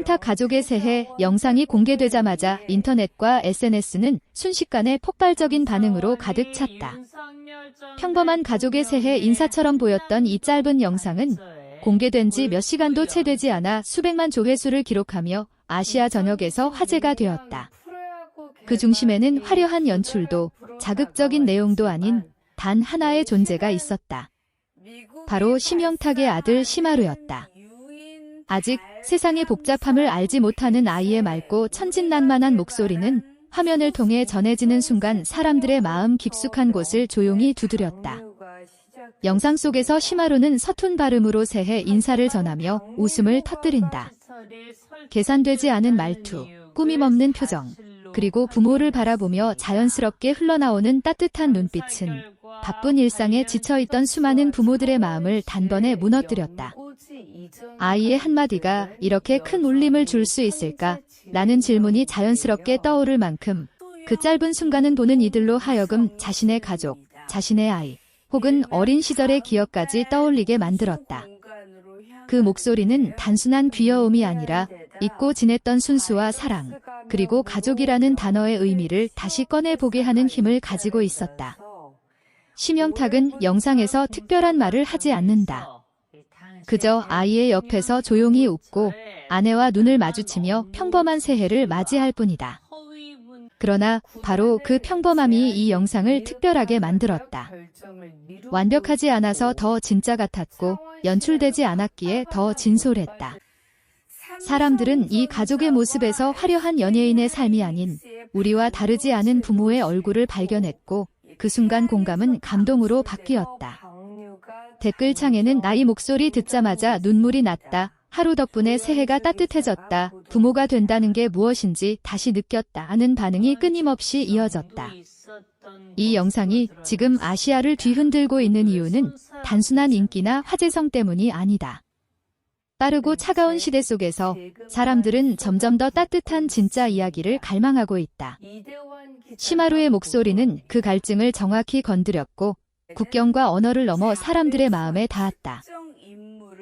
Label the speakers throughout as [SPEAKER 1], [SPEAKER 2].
[SPEAKER 1] 심영탁 가족의 새해 영상이 공개되자마자 인터넷과 SNS는 순식간에 폭발적인 반응으로 가득 찼다. 평범한 가족의 새해 인사처럼 보였던 이 짧은 영상은 공개된 지 몇 시간도 채 되지 않아 수백만 조회수를 기록하며 아시아 전역에서 화제가 되었다. 그 중심에는 화려한 연출도 자극적인 내용도 아닌 단 하나의 존재가 있었다. 바로 심영탁의 아들 심하루였다. 아직 세상의 복잡함을 알지 못하는 아이의 맑고 천진난만한 목소리는 화면을 통해 전해지는 순간 사람들의 마음 깊숙한 곳을 조용히 두드렸다. 영상 속에서 심하루는 서툰 발음으로 새해 인사를 전하며 웃음을 터뜨린다. 계산되지 않은 말투, 꾸밈없는 표정, 그리고 부모를 바라보며 자연스럽게 흘러나오는 따뜻한 눈빛은 바쁜 일상에 지쳐있던 수많은 부모들의 마음을 단번에 무너뜨렸다. 아이의 한마디가 이렇게 큰 울림을 줄 수 있을까? 라는 질문이 자연스럽게 떠오를 만큼 그 짧은 순간은 보는 이들로 하여금 자신의 가족, 자신의 아이, 혹은 어린 시절의 기억까지 떠올리게 만들었다. 그 목소리는 단순한 귀여움이 아니라 잊고 지냈던 순수와 사랑, 그리고 가족이라는 단어의 의미를 다시 꺼내보게 하는 힘을 가지고 있었다. 심영탁은 영상에서 특별한 말을 하지 않는다. 그저 아이의 옆에서 조용히 웃고 아내와 눈을 마주치며 평범한 새해를 맞이할 뿐이다. 그러나 바로 그 평범함이 이 영상을 특별하게 만들었다. 완벽하지 않아서 더 진짜 같았고 연출되지 않았기에 더 진솔했다. 사람들은 이 가족의 모습에서 화려한 연예인의 삶이 아닌 우리와 다르지 않은 부모의 얼굴을 발견했고 그 순간 공감은 감동으로 바뀌었다. 댓글창에는 나이 목소리 듣자마자 눈물이 났다. 하루 덕분에 새해가 따뜻해졌다. 부모가 된다는 게 무엇인지 다시 느꼈다. 하는 반응이 끊임없이 이어졌다. 이 영상이 지금 아시아를 뒤흔들고 있는 이유는 단순한 인기나 화제성 때문이 아니다. 빠르고 차가운 시대 속에서 사람들은 점점 더 따뜻한 진짜 이야기를 갈망하고 있다. 심하루의 목소리는 그 갈증을 정확히 건드렸고 국경과 언어를 넘어 사람들의 마음에 닿았다.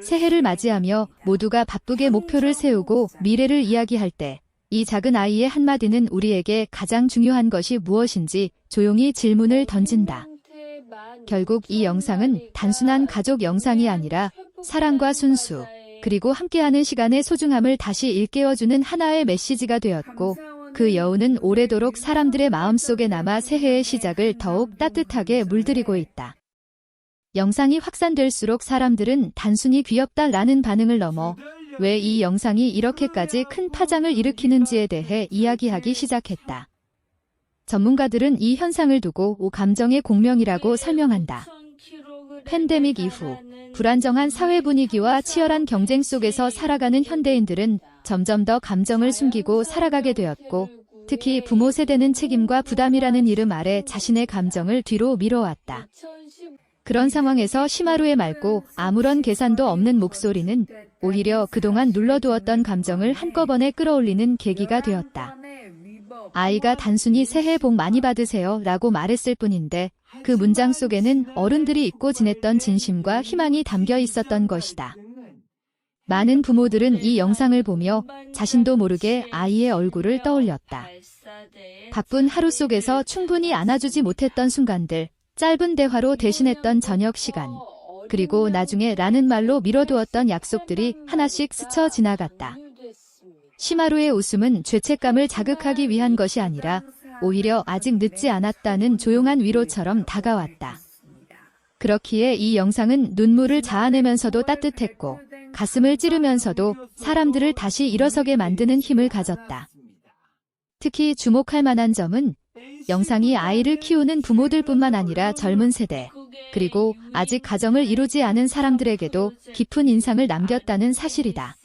[SPEAKER 1] 새해를 맞이하며 모두가 바쁘게 목표를 세우고 미래를 이야기할 때 이 작은 아이의 한마디는 우리에게 가장 중요한 것이 무엇인지 조용히 질문을 던진다. 결국 이 영상은 단순한 가족 영상이 아니라 사랑과 순수, 그리고 함께하는 시간의 소중함을 다시 일깨워주는 하나의 메시지가 되었고 그 여운은 오래도록 사람들의 마음속에 남아 새해의 시작을 더욱 따뜻하게 물들이고 있다. 영상이 확산될수록 사람들은 단순히 귀엽다라는 반응을 넘어 왜 이 영상이 이렇게까지 큰 파장을 일으키는지에 대해 이야기하기 시작했다. 전문가들은 이 현상을 두고 감정의 공명이라고 설명한다. 팬데믹 이후 불안정한 사회 분위기와 치열한 경쟁 속에서 살아가는 현대인들은 점점 더 감정을 숨기고 살아가게 되었고 특히 부모 세대는 책임과 부담이라는 이름 아래 자신의 감정을 뒤로 미뤄왔다. 그런 상황에서 심하루의 맑고 아무런 계산도 없는 목소리는 오히려 그동안 눌러두었던 감정을 한꺼번에 끌어올리는 계기가 되었다. 아이가 단순히 새해 복 많이 받으세요 라고 말했을 뿐인데 그 문장 속에는 어른들이 잊고 지냈던 진심과 희망이 담겨 있었던 것이다. 많은 부모들은 이 영상을 보며 자신도 모르게 아이의 얼굴을 떠올렸다. 바쁜 하루 속에서 충분히 안아주지 못했던 순간들, 짧은 대화로 대신했던 저녁 시간, 그리고 나중에 라는 말로 미뤄두었던 약속들이 하나씩 스쳐 지나갔다. 심하루의 웃음은 죄책감을 자극하기 위한 것이 아니라 오히려 아직 늦지 않았다는 조용한 위로처럼 다가왔다. 그렇기에 이 영상은 눈물을 자아내면서도 따뜻했고 가슴을 찌르면서도 사람들을 다시 일어서게 만드는 힘을 가졌다. 특히 주목할 만한 점은 영상이 아이를 키우는 부모들뿐만 아니라 젊은 세대, 그리고 아직 가정을 이루지 않은 사람들에게도 깊은 인상을 남겼다는 사실이다.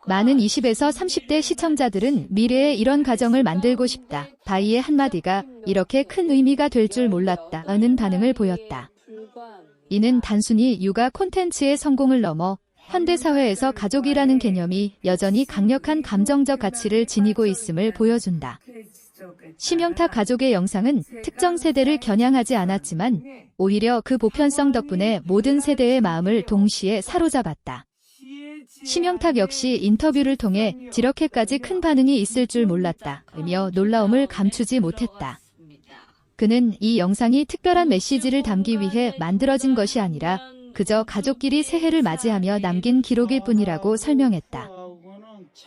[SPEAKER 1] 많은 20에서 30대 시청자들은 미래에 이런 가정을 만들고 싶다. 바이의 한마디가 이렇게 큰 의미가 될 줄 몰랐다. 라는 반응을 보였다. 이는 단순히 육아 콘텐츠의 성공을 넘어 현대사회에서 가족이라는 개념이 여전히 강력한 감정적 가치를 지니고 있음을 보여준다. 심영탁 가족의 영상은 특정 세대를 겨냥하지 않았지만 오히려 그 보편성 덕분에 모든 세대의 마음을 동시에 사로잡았다. 심영탁 역시 인터뷰를 통해 이렇게까지 큰 반응이 있을 줄 몰랐다며 놀라움을 감추지 못했다. 그는 이 영상이 특별한 메시지를 담기 위해 만들어진 것이 아니라 그저 가족끼리 새해를 맞이하며 남긴 기록일 뿐이라고 설명했다.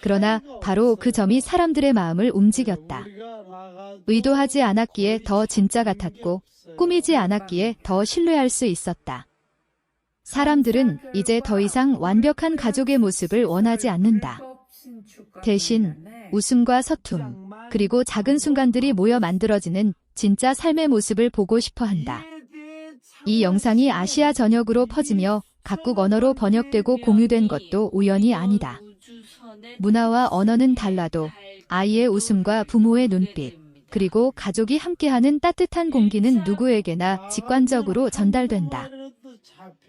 [SPEAKER 1] 그러나 바로 그 점이 사람들의 마음을 움직였다. 의도하지 않았기에 더 진짜 같았고 꾸미지 않았기에 더 신뢰할 수 있었다. 사람들은 이제 더 이상 완벽한 가족의 모습을 원하지 않는다. 대신 웃음과 서툼, 그리고 작은 순간들이 모여 만들어지는 진짜 삶의 모습을 보고 싶어 한다. 이 영상이 아시아 전역으로 퍼지며 각국 언어로 번역되고 공유된 것도 우연이 아니다. 문화와 언어는 달라도 아이의 웃음과 부모의 눈빛, 그리고 가족이 함께하는 따뜻한 공기는 누구에게나 직관적으로 전달된다.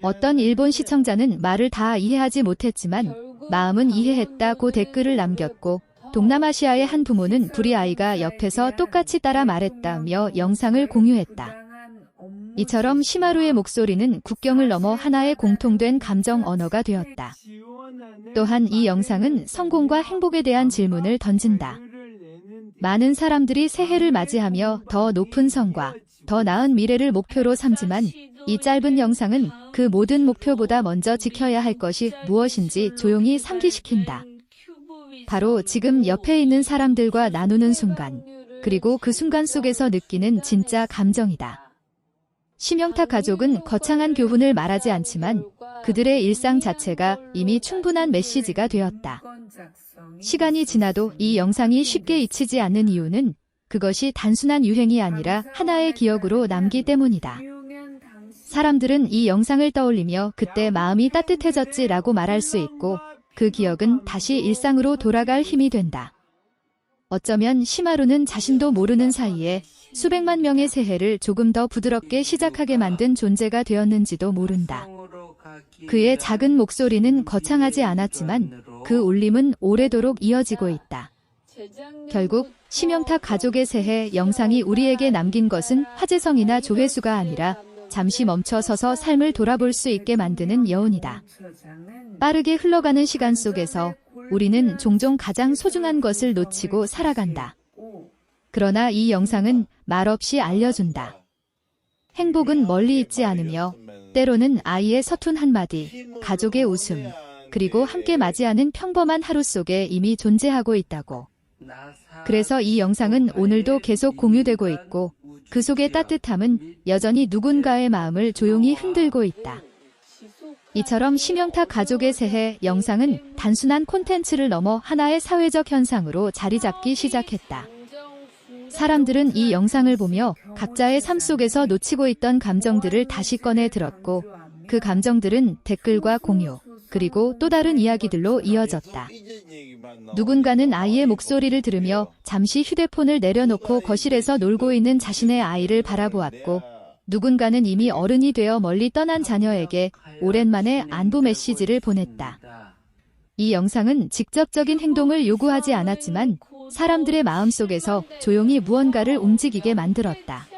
[SPEAKER 1] 어떤 일본 시청자는 말을 다 이해하지 못했지만 마음은 이해했다고 댓글을 남겼고, 동남아시아의 한 부모는 불이 아이가 옆에서 똑같이 따라 말했다며 영상을 공유했다. 이처럼 시마루의 목소리는 국경을 넘어 하나의 공통된 감정 언어가 되었다. 또한 이 영상은 성공과 행복에 대한 질문을 던진다. 많은 사람들이 새해를 맞이하며 더 높은 성과, 더 나은 미래를 목표로 삼지만 이 짧은 영상은 그 모든 목표보다 먼저 지켜야 할 것이 무엇인지 조용히 상기시킨다. 바로 지금 옆에 있는 사람들과 나누는 순간, 그리고 그 순간 속에서 느끼는 진짜 감정이다. 심영탁 가족은 거창한 교훈을 말하지 않지만 그들의 일상 자체가 이미 충분한 메시지가 되었다. 시간이 지나도 이 영상이 쉽게 잊히지 않는 이유는 그것이 단순한 유행이 아니라 하나의 기억으로 남기 때문이다. 사람들은 이 영상을 떠올리며 그때 마음이 따뜻해졌지라고 말할 수 있고, 그 기억은 다시 일상으로 돌아갈 힘이 된다. 어쩌면 시마루는 자신도 모르는 사이에 수백만 명의 새해를 조금 더 부드럽게 시작하게 만든 존재가 되었는지도 모른다. 그의 작은 목소리는 거창하지 않았지만 그 울림은 오래도록 이어지고 있다. 결국 심영탁 가족의 새해 영상이 우리에게 남긴 것은 화제성이나 조회수가 아니라 잠시 멈춰서서 삶을 돌아볼 수 있게 만드는 여운이다. 빠르게 흘러가는 시간 속에서 우리는 종종 가장 소중한 것을 놓치고 살아간다. 그러나 이 영상은 말없이 알려준다. 행복은 멀리 있지 않으며 때로는 아이의 서툰 한마디, 가족의 웃음, 그리고 함께 맞이하는 평범한 하루 속에 이미 존재하고 있다고. 그래서 이 영상은 오늘도 계속 공유되고 있고 그 속의 따뜻함은 여전히 누군가의 마음을 조용히 흔들고 있다. 이처럼 심영탁 가족의 새해 영상은 단순한 콘텐츠를 넘어 하나의 사회적 현상으로 자리 잡기 시작했다. 사람들은 이 영상을 보며 각자의 삶 속에서 놓치고 있던 감정들을 다시 꺼내 들었고, 그 감정들은 댓글과 공유, 그리고 또 다른 이야기들로 이어졌다. 누군가는 아이의 목소리를 들으며 잠시 휴대폰을 내려놓고 거실에서 놀고 있는 자신의 아이를 바라보았고, 누군가는 이미 어른이 되어 멀리 떠난 자녀에게 오랜만에 안부 메시지를 보냈다. 이 영상은 직접적인 행동을 요구하지 않았지만 사람들의 마음속에서 조용히 무언가를 움직이게 만들었다.